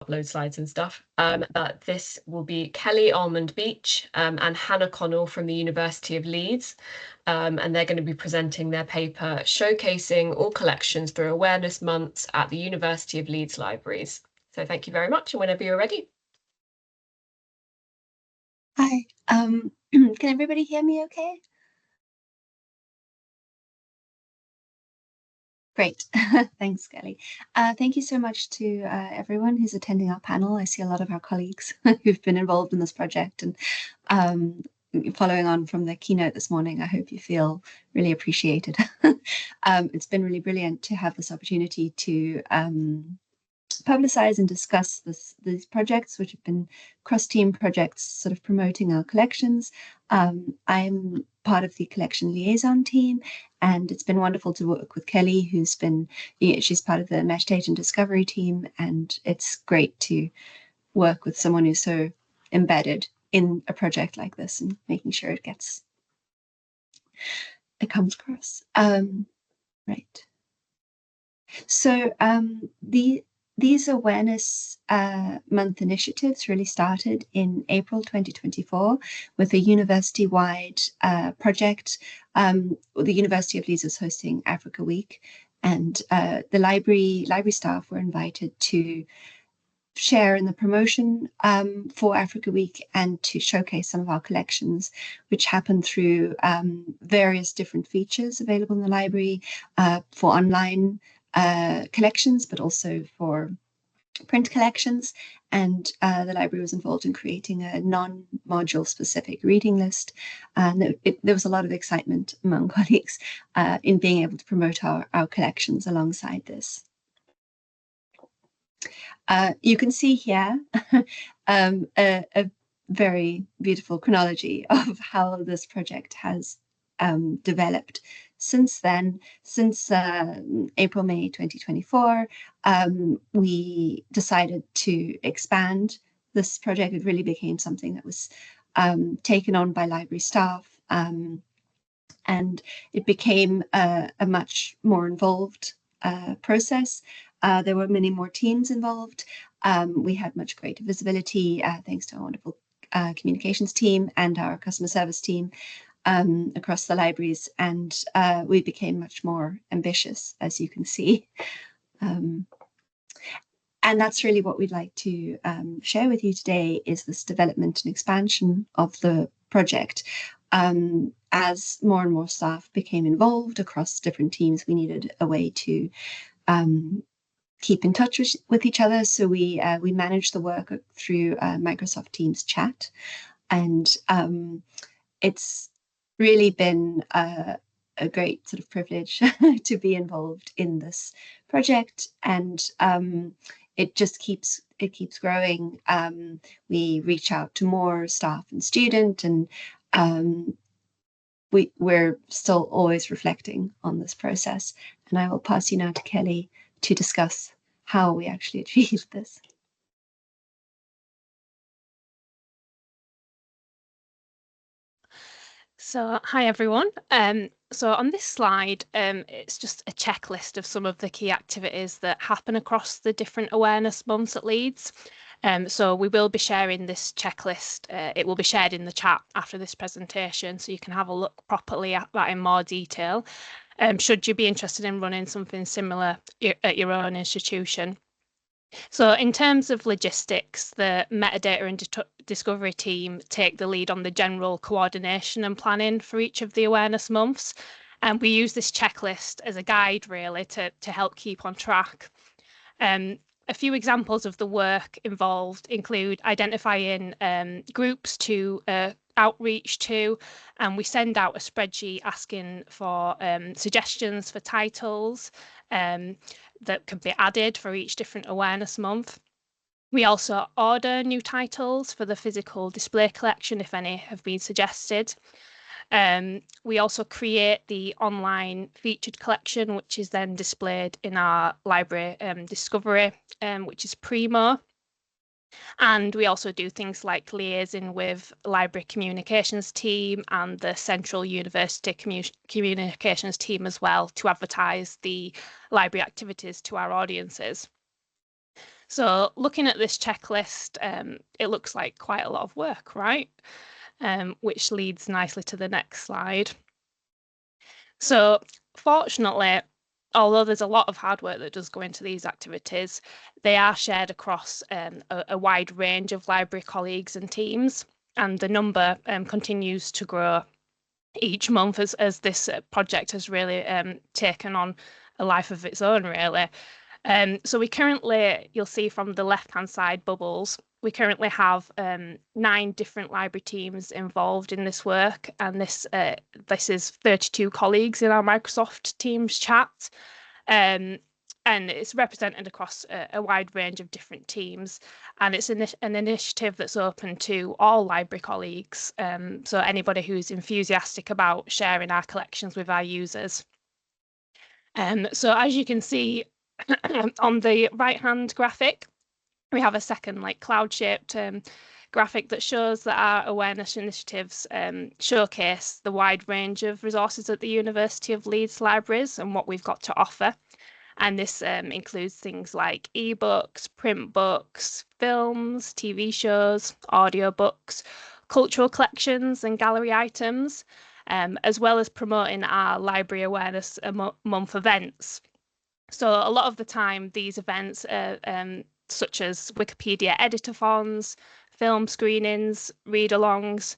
upload slides and stuff. But this will be Kelly Almond-Beech and Hannah Connell from the University of Leeds. And they're going to be presenting their paper showcasing all collections through Awareness Months at the University of Leeds Libraries. So thank you very much, and whenever you're ready. Hi, can everybody hear me okay? Great, thanks, Kelly. Thank you so much to everyone who's attending our panel. I see a lot of our colleagues who've been involved in this project, and following on from the keynote this morning, I hope you feel really appreciated. It's been really brilliant to have this opportunity to publicize and discuss these projects, which have been cross-team projects sort of promoting our collections. I'm part of the collection liaison team, and it's been wonderful to work with Kelly, who's been, she's part of the metadata and discovery team, and it's great to work with someone who's so embedded in a project like this and making sure it comes across. Right. So these Awareness Month initiatives really started in April 2024 with a university-wide project. The University of Leeds was hosting Africa Week, and the library staff were invited to share in the promotion for Africa Week and to showcase some of our collections, which happened through various different features available in the library for online collections, but also for print collections. And the library was involved in creating a non-module specific reading list. And there was a lot of excitement among colleagues in being able to promote our collections alongside this. You can see here a very beautiful chronology of how this project has developed since then. Since April, May 2024, we decided to expand this project. It really became something that was taken on by library staff, and it became a much more involved process. There were many more teams involved. We had much greater visibility thanks to our wonderful communications team and our customer service team across the libraries, and we became much more ambitious, as you can see. And that's really what we'd like to share with you today, is this development and expansion of the project. As more and more staff became involved across different teams, we needed a way to keep in touch with each other. So we managed the work through Microsoft Teams chat, and it's really been a great sort of privilege to be involved in this project, and it just keeps growing. We reach out to more staff and student, and we're still always reflecting on this process. And I will pass you now to Kelly to discuss how we actually achieved this. So hi everyone. So on this slide, it's just a checklist of some of the key activities that happen across the different awareness months at Leeds. So we will be sharing this checklist. It will be shared in the chat after this presentation, so you can have a look properly at that in more detail. Should you be interested in running something similar at your own institution. So in terms of logistics, the metadata and discovery team take the lead on the general coordination and planning for each of the awareness months. And we use this checklist as a guide really to help keep on track. A few examples of the work involved include identifying groups to outreach to, and we send out a spreadsheet asking for suggestions for titles that can be added for each different awareness month. We also order new titles for the physical display collection if any have been suggested. We also create the online featured collection, which is then displayed in our library discovery, which is Primo. And we also do things like liaising with library communications team and the central university communications team as well to advertise the library activities to our audiences. So looking at this checklist, it looks like quite a lot of work, right? Which leads nicely to the next slide. So fortunately, although there's a lot of hard work that does go into these activities, they are shared across a wide range of library colleagues and teams, and the number continues to grow each month as this project has really taken on a life of its own, really. So we currently, you'll see from the left-hand side bubbles, we currently have 9 different library teams involved in this work, and this is 32 colleagues in our Microsoft Teams chat. And it's represented across a wide range of different teams, and it's an initiative that's open to all library colleagues, so anybody who's enthusiastic about sharing our collections with our users. So as you can see on the right-hand graphic, we have a second cloud-shaped graphic that shows that our awareness initiatives showcase the wide range of resources at the University of Leeds libraries and what we've got to offer. And this includes things like ebooks, print books, films, TV shows, audiobooks, cultural collections and gallery items, as well as promoting our Library Awareness Month events. So a lot of the time, these events are such as Wikipedia editathons, film screenings, read-alongs,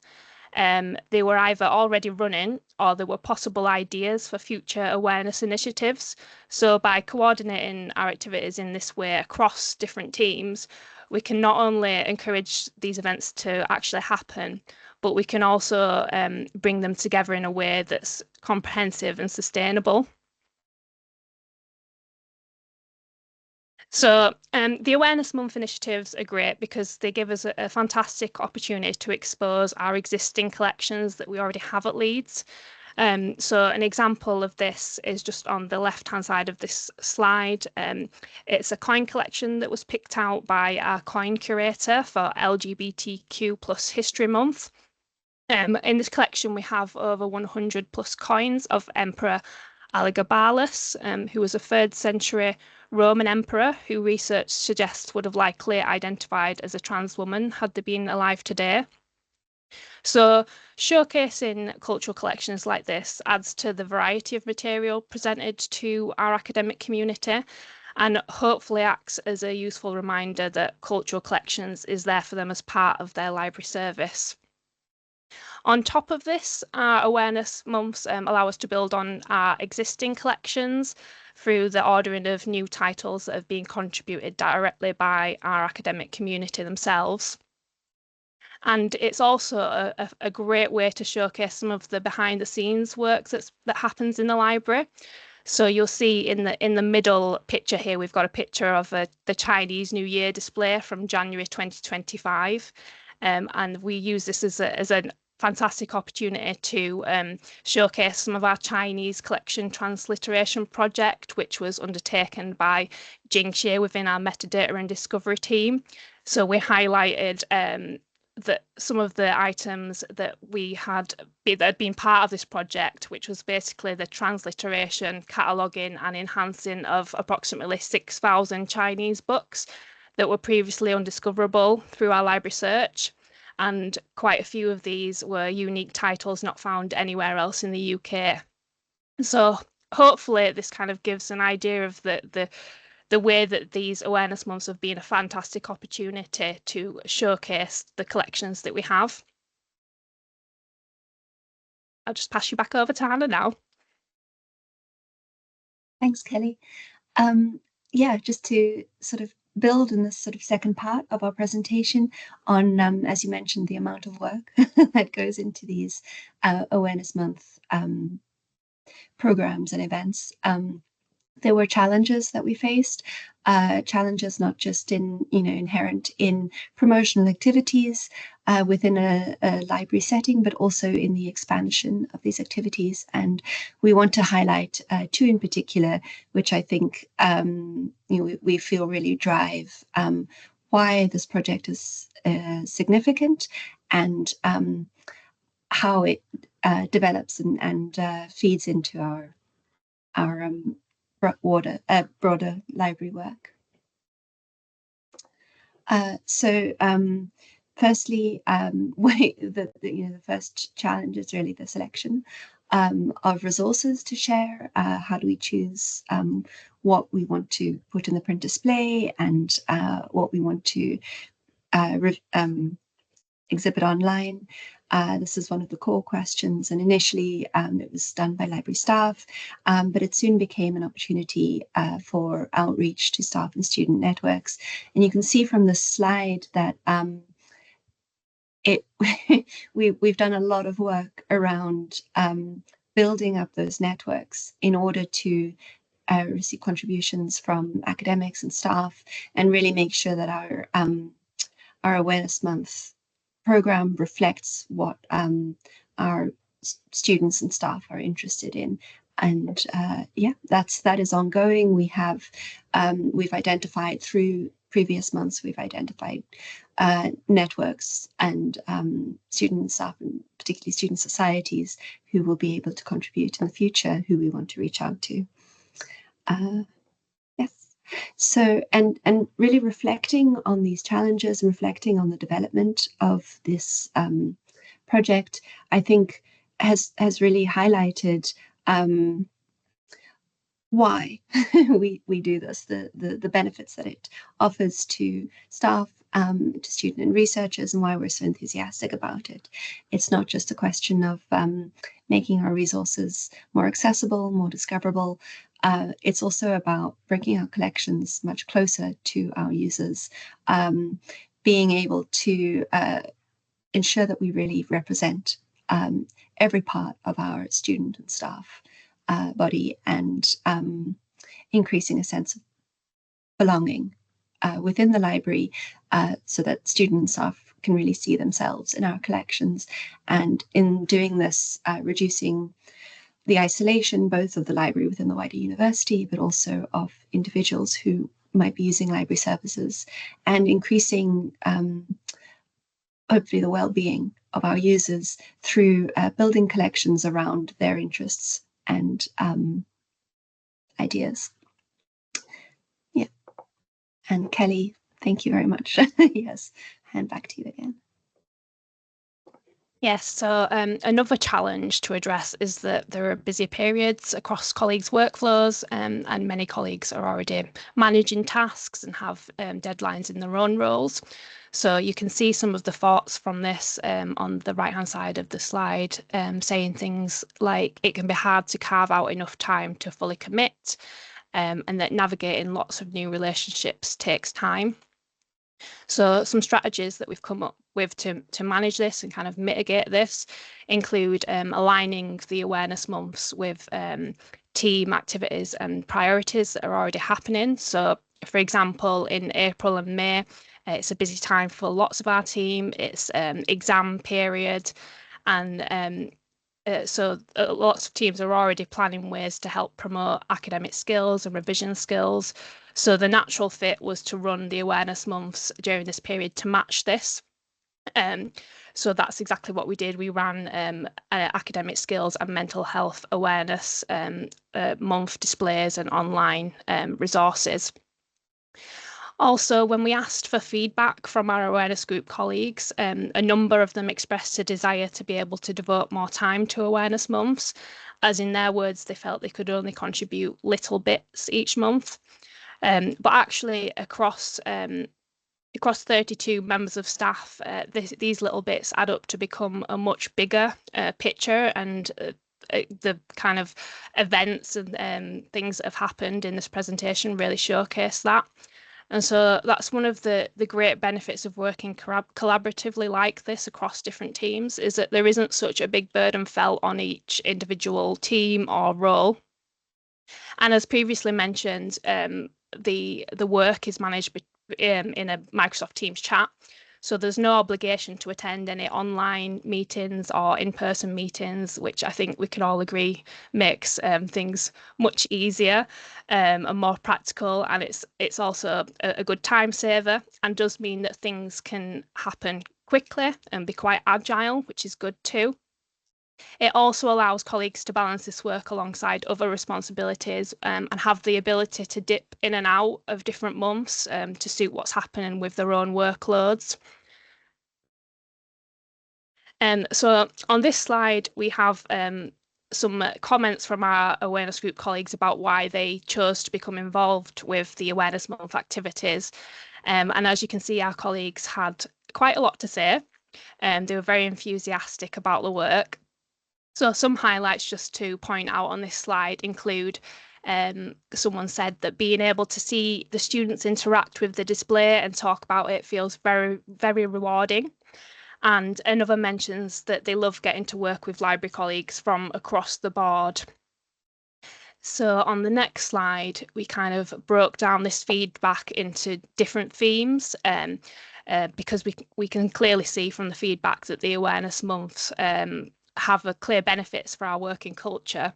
they were either already running or there were possible ideas for future awareness initiatives. So by coordinating our activities in this way across different teams, we can not only encourage these events to actually happen, but we can also bring them together in a way that's comprehensive and sustainable. So the Awareness Month initiatives are great because they give us a fantastic opportunity to expose our existing collections that we already have at Leeds. So an example of this is just on the left-hand side of this slide. It's a coin collection that was picked out by our coin curator for LGBTQ plus History Month. In this collection, we have over 100 plus coins of Emperor Elagabalus, who was a 3rd century Roman emperor who research suggests would have likely identified as a trans woman had they been alive today. So showcasing cultural collections like this adds to the variety of material presented to our academic community and hopefully acts as a useful reminder that cultural collections is there for them as part of their library service. On top of this, our awareness months allow us to build on our existing collections through the ordering of new titles that have been contributed directly by our academic community themselves. And it's also a great way to showcase some of the behind the scenes work that happens in the library. So you'll see in the middle picture here, we've got a picture of the Chinese New Year display from January 2025. And we use this as a fantastic opportunity to showcase some of our Chinese collection transliteration project, which was undertaken by Jing Xie within our metadata and discovery team. So we highlighted that some of the items that had been part of this project, which was basically the transliteration, cataloguing and enhancing of approximately 6,000 Chinese books that were previously undiscoverable through our library search. And quite a few of these were unique titles not found anywhere else in the UK. So hopefully this kind of gives an idea of the way that these awareness months have been a fantastic opportunity to showcase the collections that we have. I'll just pass you back over to Hannah now. Thanks, Kelly. Yeah, just to sort of build in this sort of second part of our presentation on, as you mentioned, the amount of work that goes into these Awareness Month programs and events. There were challenges that we faced, challenges not just inherent in promotional activities within a library setting, but also in the expansion of these activities. And we want to highlight 2 in particular, which I think we feel really drive why this project is significant and how it develops and feeds into our broader library work. Firstly, the first challenge is really the selection of resources to share. How do we choose what we want to put in the print display and what we want to exhibit online? This is one of the core questions, and initially it was done by library staff, but it soon became an opportunity for outreach to staff and student networks. And you can see from this slide that we've done a lot of work around building up those networks in order to receive contributions from academics and staff, and really make sure that our Awareness Month program reflects what our students and staff are interested in. And that is ongoing. We've identified through previous months, we've identified networks and student and staff, and particularly student societies, who will be able to contribute in the future, who we want to reach out to. Yes. So, and really reflecting on these challenges and reflecting on the development of this project, I think has really highlighted why we do this, the benefits that it offers to staff, to student and researchers, and why we're so enthusiastic about it. It's not just a question of making our resources more accessible, more discoverable. It's also about bringing our collections much closer to our users, being able to ensure that we really represent every part of our student and staff body, and increasing a sense of belonging within the library, so that students and staff can really see themselves in our collections. And in doing this, reducing the isolation both of the library within the wider university, but also of individuals who might be using library services, and increasing hopefully the well-being of our users through building collections around their interests and ideas. Yeah. And Kelly, thank you very much. Yes, hand back to you again. Yes, so another challenge to address is that there are busy periods across colleagues' workflows, and many colleagues are already managing tasks and have deadlines in their own roles. So you can see some of the thoughts from this on the right-hand side of the slide, saying things like it can be hard to carve out enough time to fully commit, and that navigating lots of new relationships takes time. So some strategies that we've come up with to manage this and kind of mitigate this include aligning the awareness months with team activities and priorities that are already happening. So, for example, in April and May, it's a busy time for lots of our team. It's exam period, and so lots of teams are already planning ways to help promote academic skills and revision skills. So the natural fit was to run the awareness months during this period to match this. So that's exactly what we did. We ran academic skills and mental health awareness month displays and online resources. Also, when we asked for feedback from our awareness group colleagues, a number of them expressed a desire to be able to devote more time to awareness months, as in their words, they felt they could only contribute little bits each month. But actually, across 32 members of staff, these little bits add up to become a much bigger picture, and the kind of events and things that have happened in this presentation really showcase that. And so that's one of the great benefits of working collaboratively like this across different teams, is that there isn't such a big burden felt on each individual team or role. And as previously mentioned, the work is managed in a Microsoft Teams chat. So there's no obligation to attend any online meetings or in-person meetings, which I think we can all agree makes things much easier and more practical. And it's also a good time saver, and does mean that things can happen quickly and be quite agile, which is good too. It also allows colleagues to balance this work alongside other responsibilities and have the ability to dip in and out of different months to suit what's happening with their own workloads. So on this slide, we have some comments from our awareness group colleagues about why they chose to become involved with the Awareness Month activities. And as you can see, our colleagues had quite a lot to say. They were very enthusiastic about the work. So some highlights just to point out on this slide include someone said that being able to see the students interact with the display and talk about it feels very, very rewarding. And another mentions that they love getting to work with library colleagues from across the board. So on the next slide, we kind of broke down this feedback into different themes because we can clearly see from the feedback that the awareness months have a clear benefits for our working culture.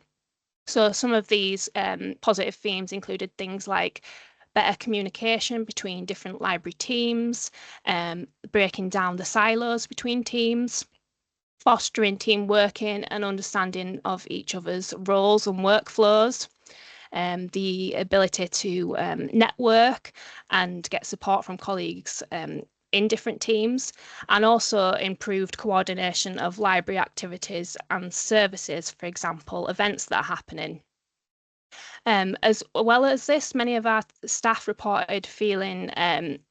So some of these positive themes included things like better communication between different library teams, breaking down the silos between teams, fostering team working and understanding of each other's roles and workflows, the ability to network and get support from colleagues in different teams, and also improved coordination of library activities and services, for example, events that are happening. As well as this, many of our staff reported feeling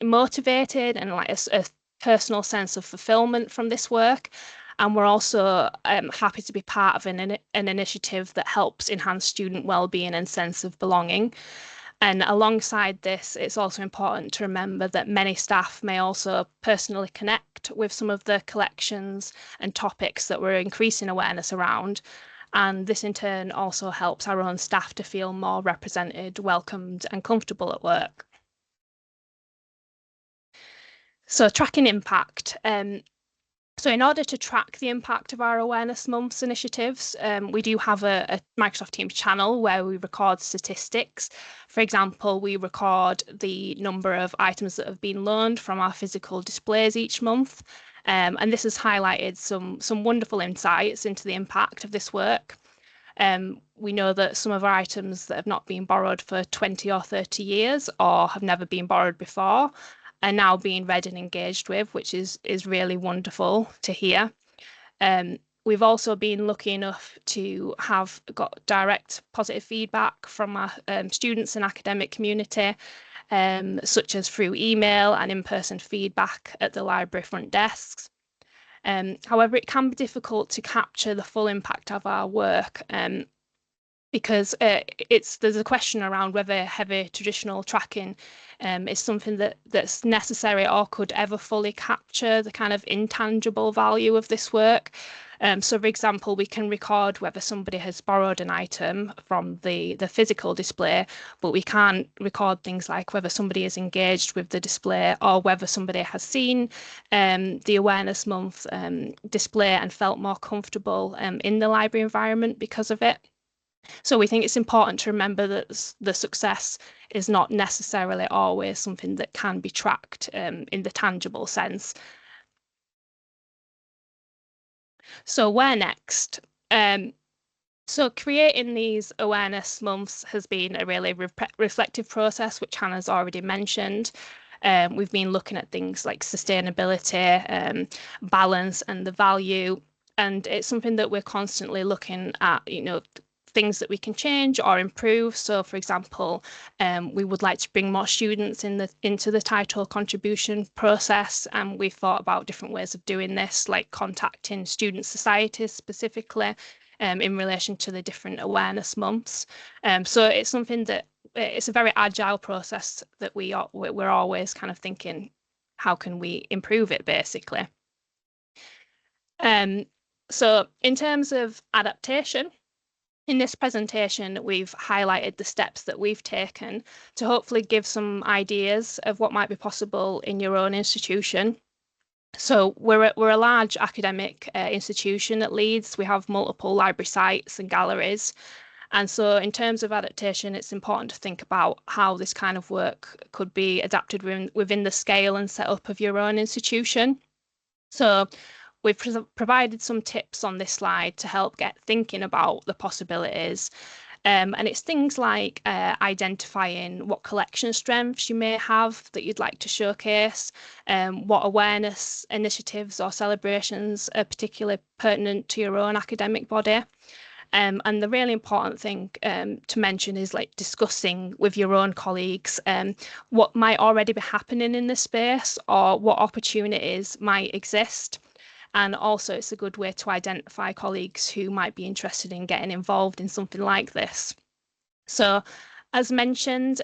motivated and like a personal sense of fulfillment from this work. And we're also happy to be part of an initiative that helps enhance student wellbeing and sense of belonging. And alongside this, it's also important to remember that many staff may also personally connect with some of the collections and topics that we're increasing awareness around. And this in turn also helps our own staff to feel more represented, welcomed and comfortable at work. So tracking impact. So in order to track the impact of our Awareness Months initiatives, we do have a Microsoft Teams channel where we record statistics. For example, we record the number of items that have been loaned from our physical displays each month. And this has highlighted some wonderful insights into the impact of this work. We know that some of our items that have not been borrowed for 20 or 30 years or have never been borrowed before are now being read and engaged with, which is really wonderful to hear. We've also been lucky enough to have got direct positive feedback from our students and academic community, such as through email and in-person feedback at the library front desks. However, it can be difficult to capture the full impact of our work because there's a question around whether heavy traditional tracking is something that's necessary or could ever fully capture the kind of intangible value of this work. So, for example, we can record whether somebody has borrowed an item from the physical display, but we can't record things like whether somebody is engaged with the display or whether somebody has seen the Awareness Month display and felt more comfortable in the library environment because of it. So we think it's important to remember that the success is not necessarily always something that can be tracked in the tangible sense. So where next? So creating these awareness months has been a really reflective process, which Hannah's already mentioned. We've been looking at things like sustainability, balance and the value. And it's something that we're constantly looking at, things that we can change or improve. So, for example, we would like to bring more students into the title contribution process, and we've thought about different ways of doing this, like contacting student societies specifically in relation to the different awareness months. So it's something that it's a very agile process that we're always kind of thinking, how can we improve it, basically? So in terms of adaptation, in this presentation, we've highlighted the steps that we've taken to hopefully give some ideas of what might be possible in your own institution. So we're a large academic institution at Leeds. We have multiple library sites and galleries. And so in terms of adaptation, it's important to think about how this kind of work could be adapted within the scale and setup of your own institution. So We've provided some tips on this slide to help get thinking about the possibilities. And it's things like identifying what collection strengths you may have that you'd like to showcase, what awareness initiatives or celebrations are particularly pertinent to your own academic body. And the really important thing to mention is like discussing with your own colleagues what might already be happening in this space or what opportunities might exist. And also it's a good way to identify colleagues who might be interested in getting involved in something like this. So as mentioned,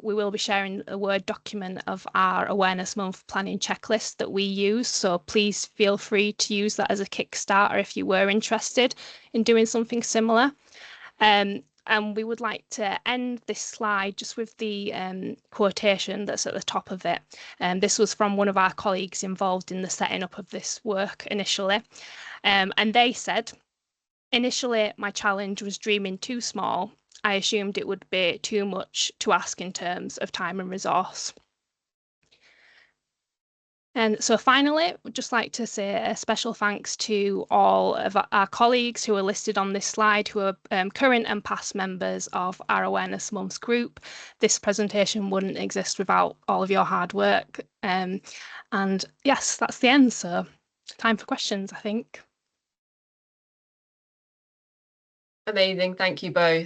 we will be sharing a Word document of our Awareness Month planning checklist that we use. So please feel free to use that as a Kickstarter if you were interested in doing something similar. And we would like to end this slide just with the quotation that's at the top of it. This was from one of our colleagues involved in the setting up of this work initially. And they said, "Initially, my challenge was dreaming too small. I assumed it would be too much to ask in terms of time and resource." And so finally, we'd just like to say a special thanks to all of our colleagues who are listed on this slide, who are current and past members of our Awareness Month group. This presentation wouldn't exist without all of your hard work. And yes, that's the end. So time for questions, I think. Amazing. Thank you both.